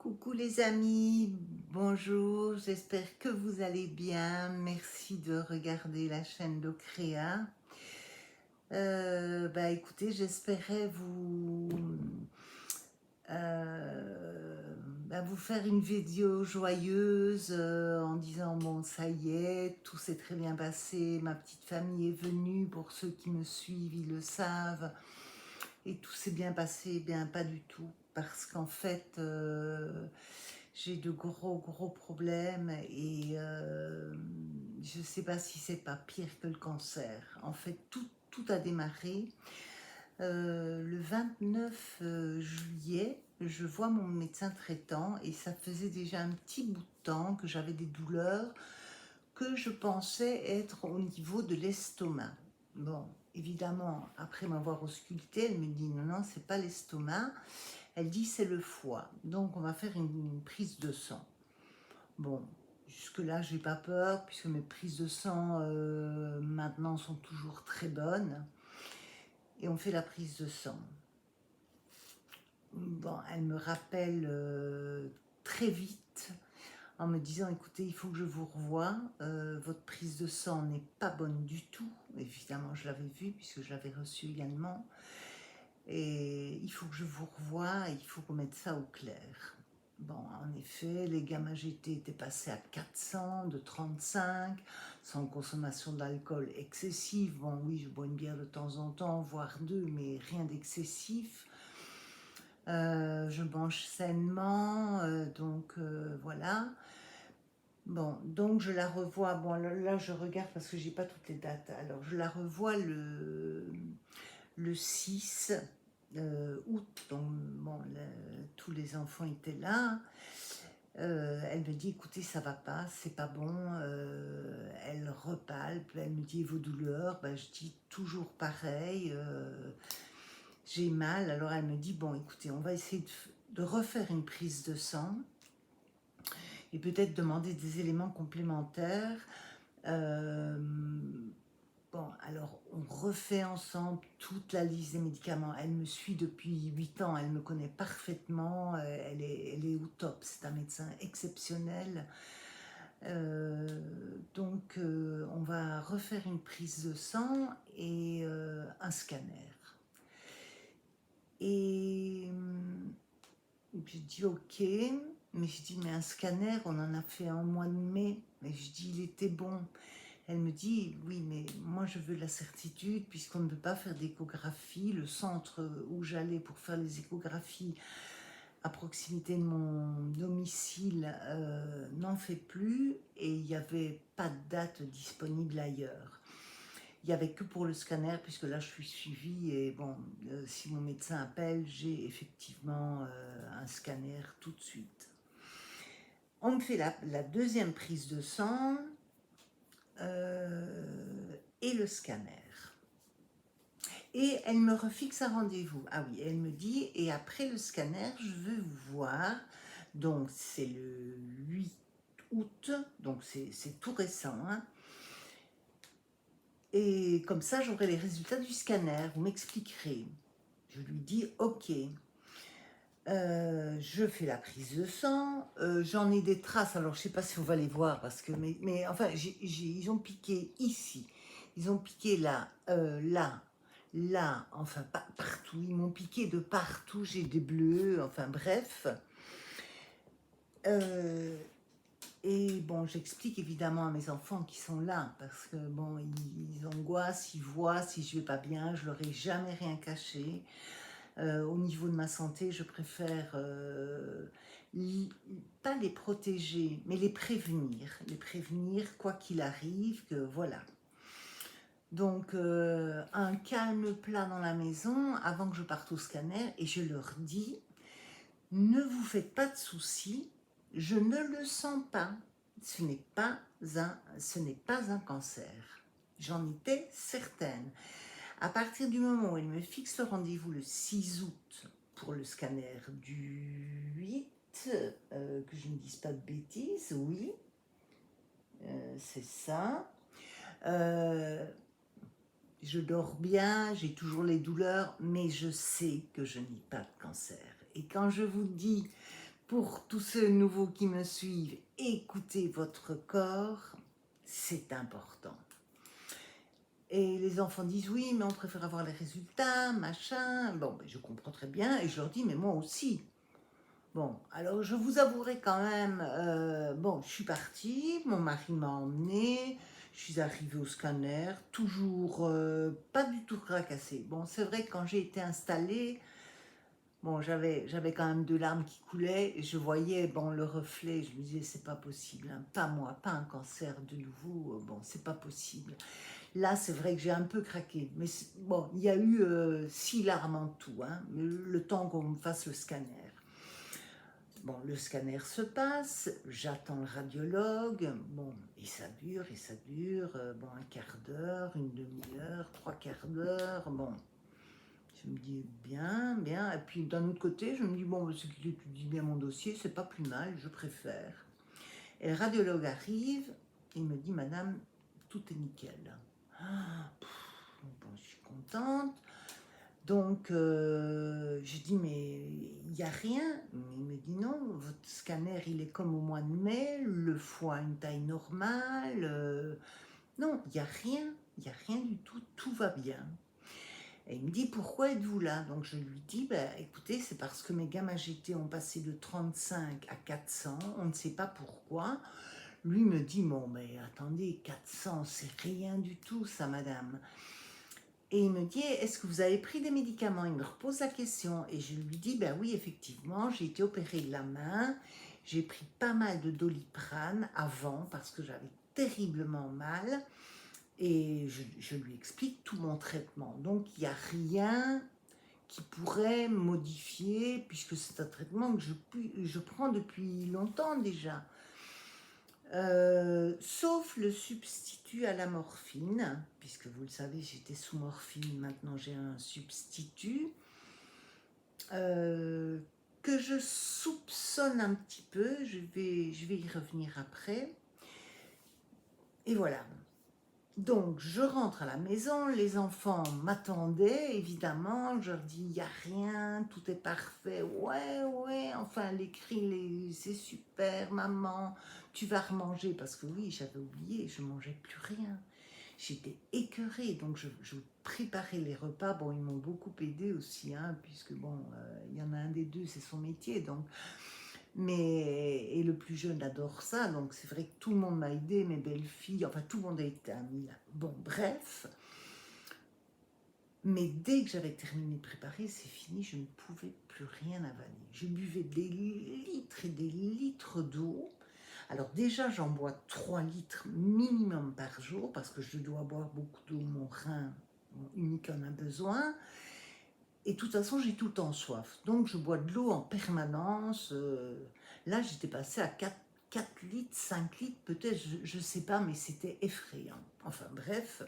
Coucou les amis, bonjour, j'espère que vous allez bien. Merci de regarder la chaîne d'Ocrea. Écoutez, j'espérais vous faire une vidéo joyeuse en disant bon ça y est, tout s'est très bien passé, ma petite famille est venue, pour ceux qui me suivent ils le savent, et tout s'est bien passé. Eh bien pas du tout, parce qu'en fait j'ai de gros problèmes et je ne sais pas si c'est pas pire que le cancer. En fait, tout a démarré le 29 juillet. Je vois mon médecin traitant et ça faisait déjà un petit bout de temps que j'avais des douleurs que je pensais être au niveau de l'estomac. Bon, évidemment, après m'avoir ausculté, elle me dit non, c'est pas l'estomac. Elle dit c'est le foie. Donc on va faire une prise de sang. Bon, jusque-là, je n'ai pas peur, puisque mes prises de sang maintenant sont toujours très bonnes. Et on fait la prise de sang. Bon, elle me rappelle très vite en me disant écoutez, il faut que je vous revoie. Votre prise de sang n'est pas bonne du tout. Évidemment, je l'avais vue puisque je l'avais reçue également. Et il faut que je vous revoie, il faut qu'on mette ça au clair. Bon, en effet, les gamma GT étaient passés à 400, de 35, sans consommation d'alcool excessive. Bon, oui, je bois une bière de temps en temps, voire deux, mais rien d'excessif. Je mange sainement, voilà. Bon, donc je la revois. Bon, là je regarde parce que j'ai pas toutes les dates. Alors, je la revois le 6 août, donc bon, tous les enfants étaient là. Elle me dit écoutez, ça va pas, c'est pas bon. Elle repalpe, elle me dit vos douleurs. Ben, je dis toujours pareil, j'ai mal. Alors elle me dit bon écoutez, on va essayer de refaire une prise de sang et peut-être demander des éléments complémentaires. Euh, Bon, alors on refait ensemble toute la liste des médicaments. Elle me suit depuis 8 ans, elle me connaît parfaitement, elle est au top, c'est un médecin exceptionnel. On va refaire une prise de sang et un scanner. Et j'ai dit ok, mais je dis mais un scanner, on en a fait un au mois de mai, mais je dis il était bon. Elle me dit, oui, mais moi je veux la certitude, puisqu'on ne peut pas faire d'échographie. Le centre où j'allais pour faire les échographies à proximité de mon domicile n'en fait plus, et il n'y avait pas de date disponible ailleurs. Il n'y avait que pour le scanner, puisque là je suis suivie, et bon, si mon médecin appelle, j'ai effectivement un scanner tout de suite. On me fait la deuxième prise de sang, et le scanner. Et elle me refixe un rendez-vous. Ah oui, elle me dit, et après le scanner, je veux vous voir. Donc c'est le 8 août, donc c'est tout récent. Hein. Et comme ça, j'aurai les résultats du scanner, vous m'expliquerez. Je lui dis, ok. Je fais la prise de sang, j'en ai des traces, alors je sais pas si on va les voir, parce que, mais enfin, ils ont piqué ici, ils ont piqué là, là, enfin partout, ils m'ont piqué de partout, j'ai des bleus, enfin bref. Et bon, j'explique évidemment à mes enfants qui sont là, parce que bon, ils angoissent, ils voient si je vais pas bien, je leur ai jamais rien caché. Au niveau de ma santé, je préfère pas les protéger, mais les prévenir quoi qu'il arrive, que voilà. Donc un calme plat dans la maison avant que je parte au scanner, et je leur dis, ne vous faites pas de soucis, je ne le sens pas, ce n'est pas un cancer. J'en étais certaine. À partir du moment où elle me fixe le rendez-vous le 6 août pour le scanner du 8, que je ne dise pas de bêtises, oui, c'est ça. Je dors bien, j'ai toujours les douleurs, mais je sais que je n'ai pas de cancer. Et quand je vous dis pour tous ceux nouveaux qui me suivent, écoutez votre corps, c'est important. Et les enfants disent oui, mais on préfère avoir les résultats, machin. Bon, ben, je comprends très bien et je leur dis mais moi aussi. Bon, alors je vous avouerai quand même, bon, je suis partie, mon mari m'a emmenée, je suis arrivée au scanner, toujours pas du tout fracassée. Bon, c'est vrai que quand j'ai été installée, bon, j'avais quand même deux larmes qui coulaient, et je voyais, bon, le reflet, je me disais, c'est pas possible, hein, pas moi, pas un cancer de nouveau, bon, c'est pas possible. Là, c'est vrai que j'ai un peu craqué, mais bon, il y a eu 6 larmes en tout, hein, le temps qu'on me fasse le scanner. Bon, le scanner se passe, j'attends le radiologue, bon, et ça dure, bon, un quart d'heure, une demi-heure, trois quarts d'heure, bon. Je me dis bien, bien, et puis d'un autre côté, je me dis, bon, ce qu'il étudie bien mon dossier, c'est pas plus mal, je préfère. Et le radiologue arrive, il me dit, madame, tout est nickel. Ah, bon, je suis contente. Donc, je dis, mais il n'y a rien. Il me dit, non, votre scanner, il est comme au mois de mai, le foie a une taille normale. Non, il n'y a rien du tout, tout va bien. Et il me dit, pourquoi êtes-vous là? Donc, je lui dis, bah, écoutez, c'est parce que mes gamma GT ont passé de 35 à 400, on ne sait pas pourquoi. Lui me dit, bon, mais attendez, 400, c'est rien du tout, ça, madame. Et il me dit, est-ce que vous avez pris des médicaments? Il me repose la question. Et je lui dis, ben oui, effectivement, j'ai été opérée de la main. J'ai pris pas mal de Doliprane avant parce que j'avais terriblement mal. Et je lui explique tout mon traitement. Donc, il n'y a rien qui pourrait modifier, puisque c'est un traitement que je prends depuis longtemps déjà. Sauf le substitut à la morphine, puisque vous le savez, j'étais sous morphine, maintenant j'ai un substitut, que je soupçonne un petit peu, je vais y revenir après. Et voilà. Donc, je rentre à la maison, les enfants m'attendaient, évidemment, je leur dis, il n'y a rien, tout est parfait, ouais, enfin, les cris, c'est super, maman, tu vas remanger, parce que oui, j'avais oublié, je ne mangeais plus rien. J'étais écœurée, donc je préparais les repas, bon, ils m'ont beaucoup aidé aussi, hein, puisque bon, il y en a un des deux, c'est son métier, donc... Et le plus jeune adore ça, donc c'est vrai que tout le monde m'a aidé, mes belles-filles, enfin tout le monde a été ami là. Bon, bref. Mais dès que j'avais terminé de préparer, c'est fini, je ne pouvais plus rien avaler. Je buvais des litres et des litres d'eau. Alors déjà, j'en bois 3 litres minimum par jour, parce que je dois boire beaucoup d'eau, mon rein unique en a besoin. Et de toute façon, j'ai tout le temps soif. Donc, je bois de l'eau en permanence. Là, j'étais passée à 4 litres, 5 litres, peut-être, je ne sais pas, mais c'était effrayant. Enfin, bref.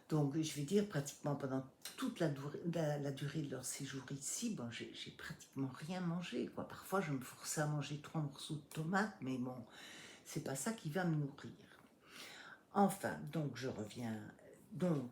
Donc, je vais dire, pratiquement pendant toute la durée de leur séjour ici, bon, j'ai pratiquement rien mangé, quoi. Parfois, je me forçais à manger 3 morceaux de tomates, mais bon, c'est pas ça qui va me nourrir. Enfin, donc, je reviens. Donc,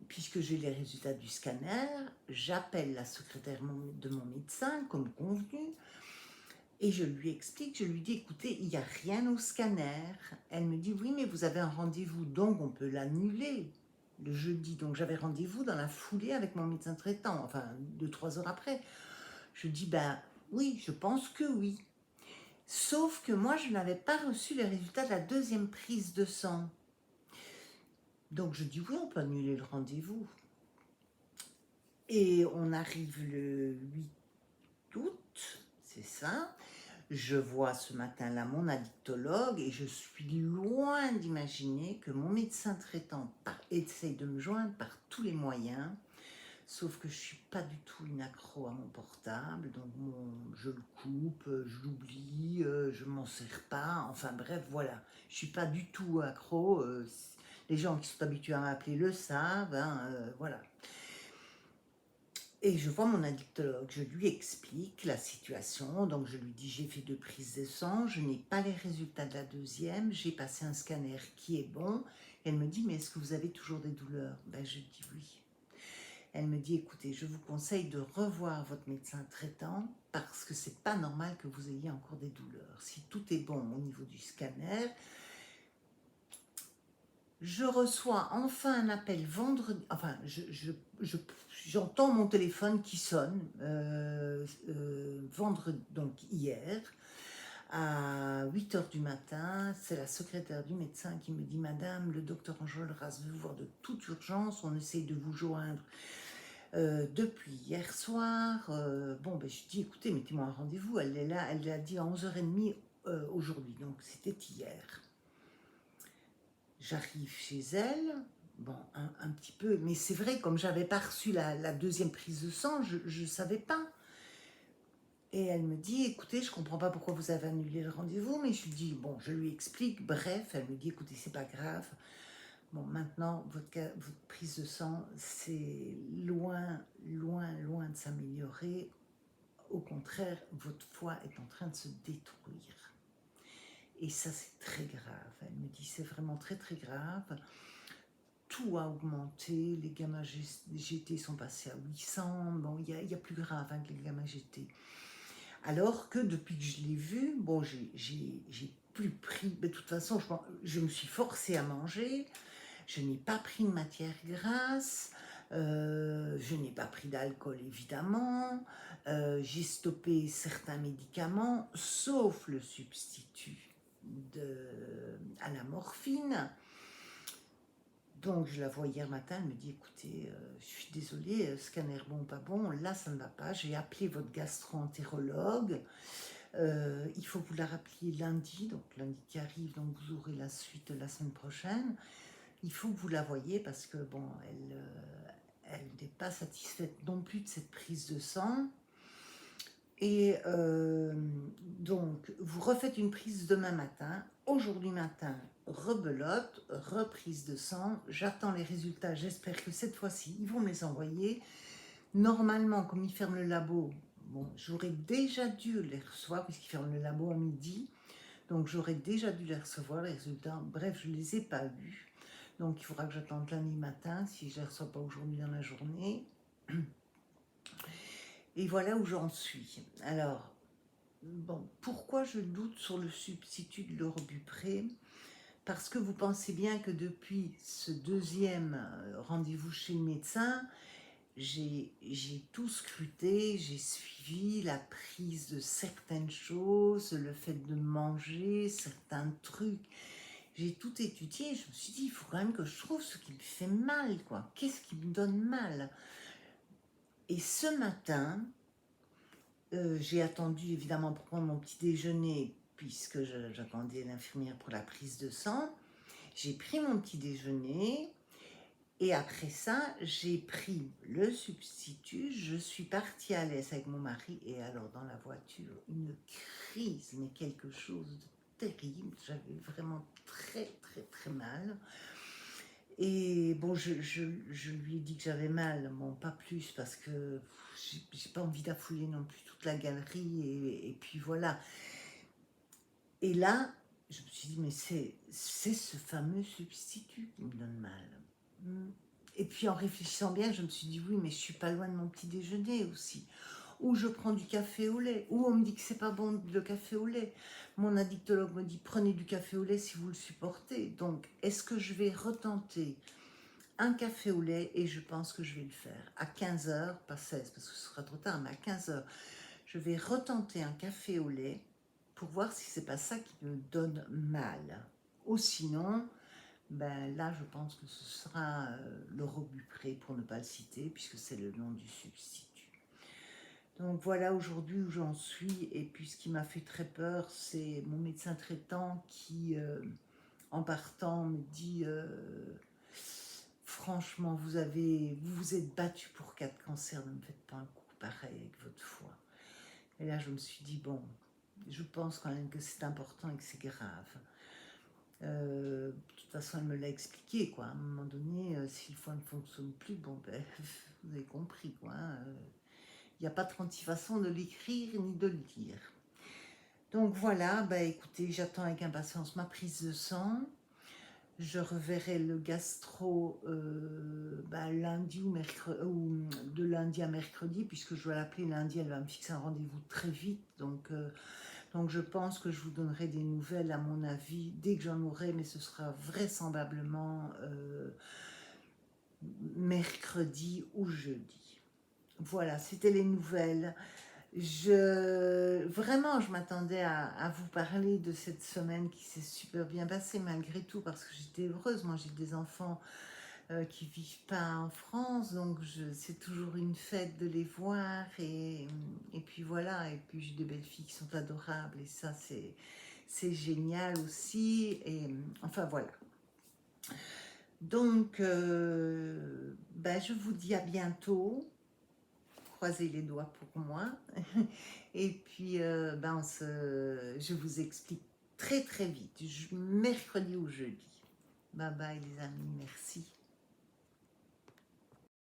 puisque j'ai les résultats du scanner, j'appelle la secrétaire de mon médecin, comme convenu, et je lui explique, je lui dis, écoutez, il n'y a rien au scanner. Elle me dit, oui, mais vous avez un rendez-vous, donc on peut l'annuler le jeudi. Donc j'avais rendez-vous dans la foulée avec mon médecin traitant, enfin 2-3 heures après. Je dis, ben oui, je pense que oui. Sauf que moi, je n'avais pas reçu les résultats de la deuxième prise de sang. Donc je dis, oui, on peut annuler le rendez-vous. Et on arrive le 8 août, c'est ça. Je vois ce matin-là mon addictologue et je suis loin d'imaginer que mon médecin traitant essaye de me joindre par tous les moyens. Sauf que je ne suis pas du tout une accro à mon portable, donc je le coupe, je l'oublie, je ne m'en sers pas, enfin bref, voilà. Je ne suis pas du tout accro, les gens qui sont habitués à m'appeler le savent, hein, voilà. Et je vois mon addictologue, je lui explique la situation, donc je lui dis j'ai fait 2 prises de sang, je n'ai pas les résultats de la deuxième, j'ai passé un scanner qui est bon. Elle me dit mais est-ce que vous avez toujours des douleurs? Ben je dis oui. Elle me dit, écoutez, je vous conseille de revoir votre médecin traitant parce que c'est pas normal que vous ayez encore des douleurs. Si tout est bon au niveau du scanner, je reçois enfin un appel vendredi, enfin, j'entends mon téléphone qui sonne vendredi, donc hier, à 8 heures du matin. C'est la secrétaire du médecin qui me dit, Madame, le docteur Enjolras veut vous voir de toute urgence, on essaye de vous joindre depuis hier soir. Bon, ben, je dis, écoutez, mettez-moi un rendez-vous. Elle est là, elle l'a dit à 11h30 aujourd'hui, donc c'était hier. J'arrive chez elle, bon, un petit peu, mais c'est vrai, comme j'avais pas reçu la deuxième prise de sang, je ne savais pas. Et elle me dit, écoutez, je comprends pas pourquoi vous avez annulé le rendez-vous, mais je lui dis, bon, je lui explique, bref, elle me dit, écoutez, c'est pas grave. Bon, maintenant, votre prise de sang, c'est loin, loin, loin de s'améliorer. Au contraire, votre foie est en train de se détruire. Et ça, c'est très grave. Elle me dit, c'est vraiment très, très grave. Tout a augmenté. Les gamma GT sont passés à 800. Bon, il y a plus grave que les gamma GT. Alors que depuis que je l'ai vu, bon, j'ai plus pris. De toute façon, je me suis forcée à manger. Je n'ai pas pris de matière grasse. Je n'ai pas pris d'alcool, évidemment. J'ai stoppé certains médicaments, sauf le substitut à la morphine. Donc je la vois hier matin, elle me dit, écoutez, je suis désolée, scanner bon, pas bon, là ça ne va pas, j'ai appelé votre gastro-entérologue, il faut que vous la rappeliez lundi, donc lundi qui arrive, donc vous aurez la suite la semaine prochaine. Il faut que vous la voyiez parce que bon, elle n'est pas satisfaite non plus de cette prise de sang. Et donc, vous refaites une prise demain matin. Aujourd'hui matin, rebelote, reprise de sang. J'attends les résultats. J'espère que cette fois-ci, ils vont me les envoyer. Normalement, comme ils ferment le labo, bon, j'aurais déjà dû les recevoir puisqu'ils ferment le labo à midi. Donc, j'aurais déjà dû les recevoir, les résultats. Bref, je ne les ai pas eus. Donc, il faudra que j'attende lundi matin si je ne les reçois pas aujourd'hui dans la journée. Et voilà où j'en suis. Alors, bon, pourquoi je doute sur le substitut de l'Orobupré? Parce que vous pensez bien que depuis ce deuxième rendez-vous chez le médecin, j'ai tout scruté, j'ai suivi la prise de certaines choses, le fait de manger certains trucs. J'ai tout étudié, je me suis dit, il faut quand même que je trouve ce qui me fait mal, quoi. Qu'est-ce qui me donne mal? Et ce matin, j'ai attendu évidemment pour prendre mon petit déjeuner, puisque j'attendais l'infirmière pour la prise de sang. J'ai pris mon petit déjeuner, et après ça, j'ai pris le substitut. Je suis partie à l'aise avec mon mari, et alors dans la voiture, une crise, mais quelque chose de terrible. J'avais vraiment très, très, très mal. Et bon, je lui ai dit que j'avais mal, bon, pas plus, parce que j'ai pas envie d'affouiller non plus toute la galerie, et puis voilà. Et là, je me suis dit, mais c'est ce fameux substitut qui me donne mal. Et puis en réfléchissant bien, je me suis dit, oui, mais je suis pas loin de mon petit déjeuner aussi. Ou je prends du café au lait, ou on me dit que c'est pas bon le café au lait. Mon addictologue me dit, prenez du café au lait si vous le supportez. Donc, est-ce que je vais retenter un café au lait? Et je pense que je vais le faire à 15h, pas 16 parce que ce sera trop tard, mais à 15h, je vais retenter un café au lait pour voir si c'est pas ça qui me donne mal. Ou sinon, ben là, je pense que ce sera l'Orobupré, pour ne pas le citer, puisque c'est le nom du substitut. Donc voilà aujourd'hui où j'en suis. Et puis ce qui m'a fait très peur, c'est mon médecin traitant qui, en partant, me dit franchement, vous vous êtes battu pour 4 cancers, ne me faites pas un coup pareil avec votre foie. Et là, je me suis dit, bon, je pense quand même que c'est important et que c'est grave. De toute façon, elle me l'a expliqué, quoi. À un moment donné, si le foie ne fonctionne plus, bon, ben, vous avez compris, quoi. Il n'y a pas 36 façons de l'écrire ni de le dire. Donc voilà, ben, écoutez, j'attends avec impatience ma prise de sang. Je reverrai le gastro lundi ou mercredi, ou de lundi à mercredi, puisque je dois l'appeler lundi, elle va me fixer un rendez-vous très vite. Donc je pense que je vous donnerai des nouvelles, à mon avis, dès que j'en aurai, mais ce sera vraisemblablement mercredi ou jeudi. Voilà, c'était les nouvelles. Vraiment, je m'attendais à vous parler de cette semaine qui s'est super bien passée malgré tout, parce que j'étais heureuse. Moi, j'ai des enfants qui vivent pas en France, donc c'est toujours une fête de les voir. Et puis voilà, et puis j'ai des belles filles qui sont adorables, et ça, c'est génial aussi. Et enfin, voilà. Donc, je vous dis à bientôt. Croisez les doigts pour moi. Et puis, je vous explique très très vite, mercredi ou jeudi. Bye bye les amis, merci.